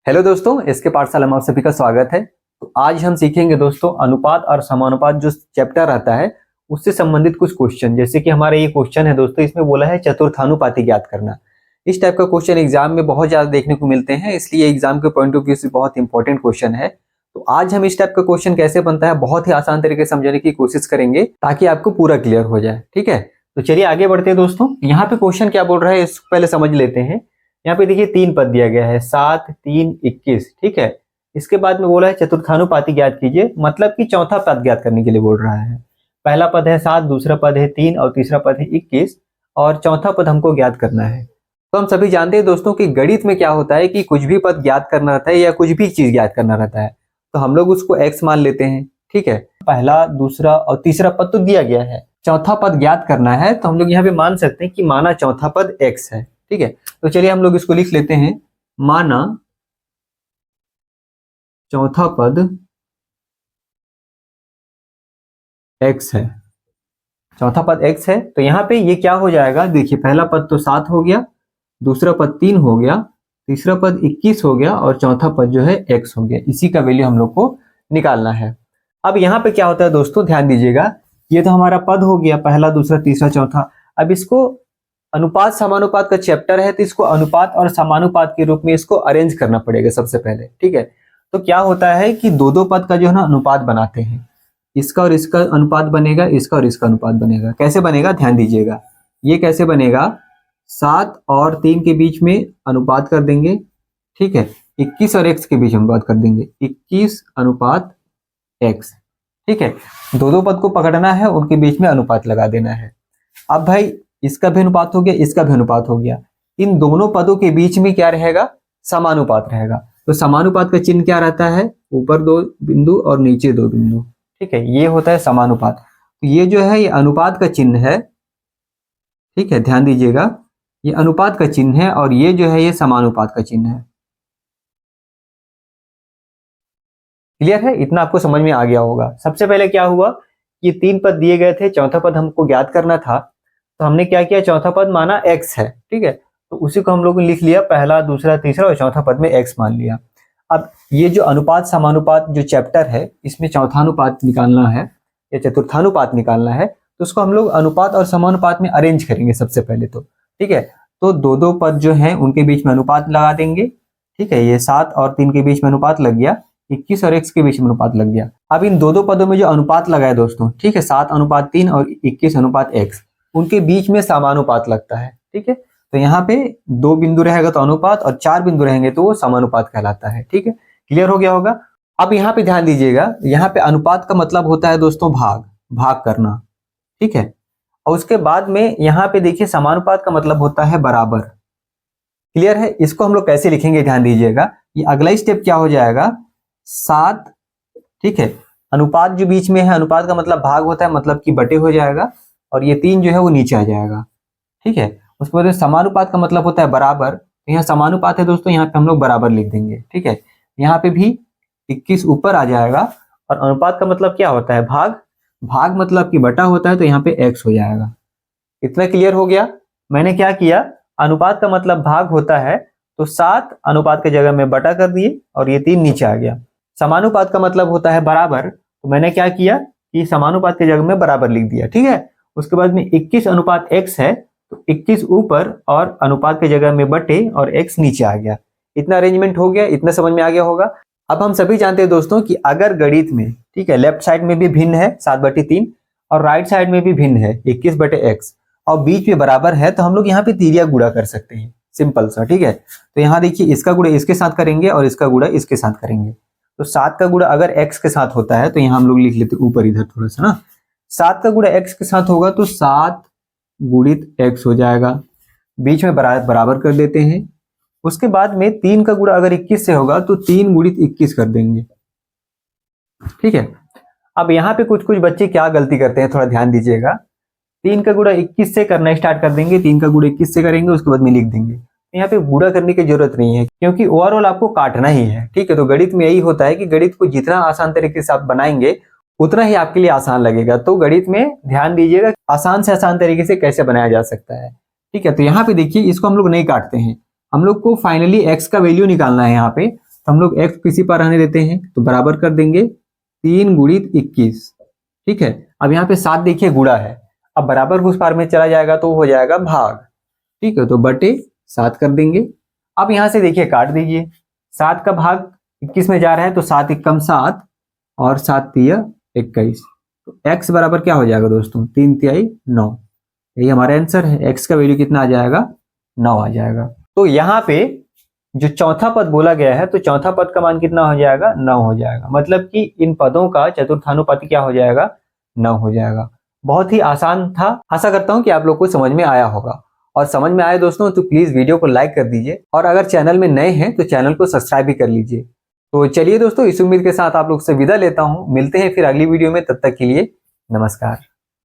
Hello दोस्तों, इसके पाठशाला में आप सभी का स्वागत है। तो आज हम सीखेंगे दोस्तों अनुपात और समानुपात जो चैप्टर रहता है उससे संबंधित कुछ क्वेश्चन। जैसे कि हमारा ये क्वेश्चन है दोस्तों, इसमें बोला है चतुर्थानुपाती ज्ञात करना। इस टाइप का क्वेश्चन एग्जाम में बहुत ज्यादा देखने को मिलते हैं, इसलिए एग्जाम के पॉइंट ऑफ व्यू से बहुत इंपॉर्टेंट क्वेश्चन है। तो आज हम इस टाइप का क्वेश्चन कैसे बनता है बहुत ही आसान तरीके से समझने की कोशिश करेंगे ताकि आपको पूरा क्लियर हो जाए। ठीक है, तो चलिए आगे बढ़ते हैं दोस्तों। यहाँ पे क्वेश्चन क्या बोल रहा है इसको पहले समझ लेते हैं। यहाँ पे देखिए 3 पद दिया गया है 7, 3, 21। ठीक है, इसके बाद में बोला है चतुर्थानुपाती ज्ञात कीजिए, मतलब कि चौथा पद ज्ञात करने के लिए बोल रहा है। पहला पद है 7, दूसरा पद है 3 और तीसरा पद है 21 और चौथा पद हमको ज्ञात करना है। तो हम सभी जानते हैं दोस्तों कि गणित में क्या होता है कि कुछ भी पद ज्ञात करना रहता है या कुछ भी चीज ज्ञात करना रहता है तो हम लोग उसको x मान लेते हैं। ठीक है, पहला, दूसरा और तीसरा पद तो दिया गया है, चौथा पद ज्ञात करना है तो हम लोग यहाँ पे मान सकते हैं कि माना चौथा पद x है। ठीक है, तो चलिए हम लोग इसको लिख लेते हैं, माना चौथा पद x है। चौथा पद x है तो यहाँ पे ये क्या हो जाएगा, देखिए पहला पद तो 7 हो गया, दूसरा पद 3 हो गया, तीसरा पद 21 हो गया और चौथा पद जो है x हो गया। इसी का वैल्यू हम लोग को निकालना है। अब यहाँ पे क्या होता है दोस्तों, ध्यान दीजिएगा, ये तो हमारा पद हो गया पहला, दूसरा, तीसरा, चौथा। अब इसको अनुपात समानुपात का चैप्टर है तो इसको अनुपात और समानुपात के रूप में इसको अरेंज करना पड़ेगा सबसे पहले। ठीक है, तो क्या होता है कि दो पद का जो है ना अनुपात बनाते हैं, इसका और इसका अनुपात बनेगा, इसका और इसका अनुपात बनेगा। कैसे बनेगा ध्यान दीजिएगा, ये कैसे बनेगा, 7 और 3 के बीच में अनुपात कर देंगे। ठीक है, 21 और x के बीच में अनुपात कर देंगे, 21 अनुपात x। ठीक है, दो पद को पकड़ना है, उनके बीच में अनुपात लगा देना है। अब भाई इसका भी अनुपात हो गया, इसका भी अनुपात हो गया, इन दोनों पदों के बीच में क्या रहेगा, समानुपात रहेगा। तो समानुपात का चिन्ह क्या रहता है, ऊपर 2 बिंदु और नीचे 2 बिंदु। ठीक है, ये होता है समानुपात। तो ये जो है ये अनुपात का चिन्ह है। ठीक है, ध्यान दीजिएगा, ये अनुपात का चिन्ह है और ये जो है ये समानुपात का चिन्ह है। क्लियर है, इतना आपको समझ में आ गया होगा। सबसे पहले क्या हुआ, ये 3 पद दिए गए थे, चौथा पद हमको ज्ञात करना था तो हमने क्या किया, चौथा पद माना x है। ठीक है, तो उसी को हम लोगों ने लिख लिया, पहला, दूसरा, तीसरा और चौथा पद में x मान लिया। अब ये जो अनुपात समानुपात जो चैप्टर है इसमें चौथानुपात निकालना है या चतुर्थानुपात निकालना है तो उसको हम लोग अनुपात और समानुपात में अरेंज करेंगे सबसे पहले तो। ठीक है, तो दो पद जो है उनके बीच में अनुपात लगा देंगे। ठीक है, ये 7 और 3 के बीच में अनुपात लग गया, 21 और x के बीच में अनुपात लग गया। अब इन दो पदों में जो अनुपात लगा है दोस्तों, ठीक है, 7 अनुपात 3 और 21 अनुपात x, उनके बीच में समानुपात लगता है। ठीक है, तो यहाँ पे 2 बिंदु रहेगा तो अनुपात और 4 बिंदु रहेंगे तो वो समानुपात कहलाता है। ठीक है, क्लियर हो गया होगा। अब यहाँ पे ध्यान दीजिएगा, यहाँ पे अनुपात का मतलब होता है दोस्तों भाग करना। ठीक है, और उसके बाद में यहाँ पे देखिए समानुपात का मतलब होता है बराबर। क्लियर है, इसको हम लोग कैसे लिखेंगे ध्यान दीजिएगा, ये अगला स्टेप क्या हो जाएगा, 7। ठीक है, अनुपात जो बीच में है, अनुपात का मतलब भाग होता है, मतलब कि बटे हो जाएगा और ये 3 जो है वो नीचे आ जाएगा। ठीक है, उसके बाद समानुपात का मतलब होता है बराबर, तो यहाँ समानुपात है दोस्तों, यहाँ पे हम लोग बराबर लिख देंगे। ठीक है, यहाँ पे भी 21 ऊपर आ जाएगा और अनुपात का मतलब क्या होता है, भाग मतलब कि बटा होता है, तो यहाँ पे x हो जाएगा। इतना क्लियर हो गया। मैंने क्या किया, अनुपात का मतलब भाग होता है तो 7 अनुपात के जगह में बटा कर दिए और ये 3 नीचे आ गया। समानुपात का मतलब होता है बराबर, तो मैंने क्या किया कि समानुपात के जगह में बराबर लिख दिया। ठीक है, उसके बाद में 21 अनुपात x है तो 21 ऊपर और अनुपात के जगह में बटे और x नीचे आ गया। इतना अरेंजमेंट हो गया, इतना समझ में आ गया होगा। अब हम सभी जानते हैं दोस्तों कि अगर गणित में, ठीक है, लेफ्ट साइड में भी भिन्न है 7/3 और राइट साइड में भी भिन्न है 21/x और बीच में बराबर है तो हम लोग यहाँ पे तिरिया गुणा कर सकते हैं, सिंपल सा। ठीक है, तो यहाँ देखिए इसका गुणा इसके साथ करेंगे और इसका गुणा इसके साथ करेंगे। तो 7 का गुणा अगर x के साथ होता है तो यहाँ हम लोग लिख लेते ऊपर इधर थोड़ा सा ना, 7 का गुणा x के साथ होगा तो 7 गुणित x हो जाएगा, बीच में बराबर कर देते हैं। उसके बाद में 3 का गुणा अगर 21 से होगा तो 3 गुणित 21 कर देंगे। ठीक है, अब यहाँ पे कुछ बच्चे क्या गलती करते हैं, थोड़ा ध्यान दीजिएगा। 3 का गुणा 21 से करना स्टार्ट कर देंगे, 3 का गुणा 21 से करेंगे, उसके बाद में लिख देंगे। यहाँ पे गुणा करने की जरूरत नहीं है क्योंकि ओवरऑल आपको काटना ही है। ठीक है, तो गणित में यही होता है कि गणित को जितना आसान तरीके से आप बनाएंगे उतना ही आपके लिए आसान लगेगा। तो गणित में ध्यान दीजिएगा आसान से आसान तरीके से कैसे बनाया जा सकता है। ठीक है, तो यहाँ पे देखिए इसको हम लोग नहीं काटते हैं, हम लोग को फाइनली x का वैल्यू निकालना है यहाँ पे। तो हम लोग x किसी पर रहने देते हैं तो बराबर कर देंगे 3 गुणित 21। ठीक है, अब यहाँ पे 7 देखिए गुणा है, अब बराबर उस पार में चला जाएगा तो हो जाएगा भाग। ठीक है, तो बटे 7 कर देंगे। अब यहाँ से देखिए काट दीजिए, 7 का भाग 21 में जा रहा है तो 7 एकम 7 और 7 तिया 21। तो x बराबर क्या हो जाएगा दोस्तों, 3 तिहाई 9। यही हमारा आंसर है, x का वैल्यू कितना आ जाएगा, 9 आ जाएगा। तो यहाँ पे जो चौथा पद बोला गया है तो चौथा पद का मान कितना हो जाएगा, 9 हो जाएगा। मतलब कि इन पदों का चतुर्थानुपाती क्या हो जाएगा, 9 हो जाएगा। बहुत ही आसान था, आशा करता हूं कि आप लोग को समझ में आया होगा। और समझ में आए दोस्तों तो प्लीज वीडियो को लाइक कर दीजिए, और अगर चैनल में नए हैं तो चैनल को सब्सक्राइब भी कर लीजिए। तो चलिए दोस्तों, इस उम्मीद के साथ आप लोग से विदा लेता हूं, मिलते हैं फिर अगली वीडियो में, तब तक के लिए नमस्कार।